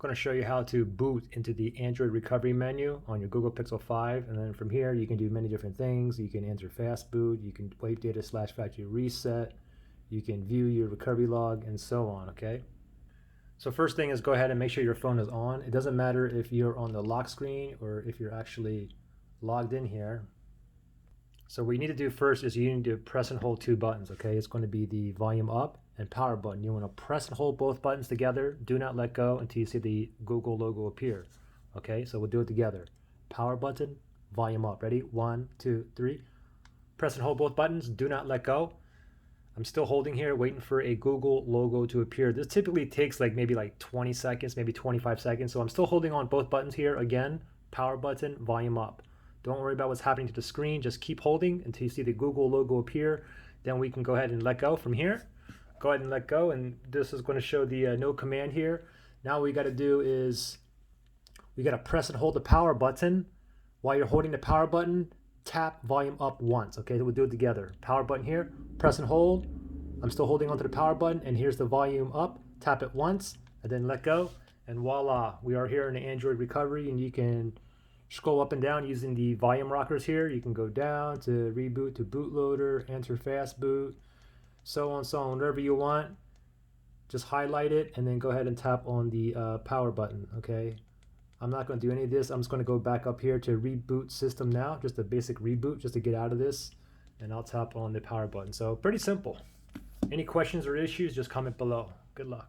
going to show you how to boot into the Android recovery menu on your Google Pixel 5, and then from here you can do many different things. You can enter fast boot, you can wipe data / factory reset, you can view your recovery log, and so on. Okay, so first thing is go ahead and make sure your phone is on. It doesn't matter if you're on the lock screen or if you're actually logged in here. So what you need to do first is you need to press and hold two buttons. Okay, it's going to be the volume up and power button. You want to press and hold both buttons together. Do not let go until you see the Google logo appear. Okay, so we'll do it together. Power button, volume up. Ready? 1, 2, 3. Press and hold both buttons. Do not let go. I'm still holding here, waiting for a Google logo to appear. This typically takes maybe 20 seconds, maybe 25 seconds. So I'm still holding on both buttons here. Again, power button, volume up. Don't worry about what's happening to the screen. Just keep holding until you see the Google logo appear. Then we can go ahead and let go from here. Go ahead and let go, and this is going to show the no command here. Now what we got to do is we got to press and hold the power button. While you're holding the power button, tap volume up once. Okay, we'll do it together. Power button here, press and hold. I'm still holding onto the power button, and here's the volume up. Tap it once, and then let go, and voila, we are here in the Android recovery, and you can scroll up and down using the volume rockers here. You can go down to reboot to bootloader, enter fast boot, so on, whatever you want. Just highlight it and then go ahead and tap on the power button. Okay, I'm not going to do any of this. I'm just going to go back up here to reboot system now, just a basic reboot just to get out of this, and I'll tap on the power button. So pretty simple. Any questions or issues, just comment below. Good luck.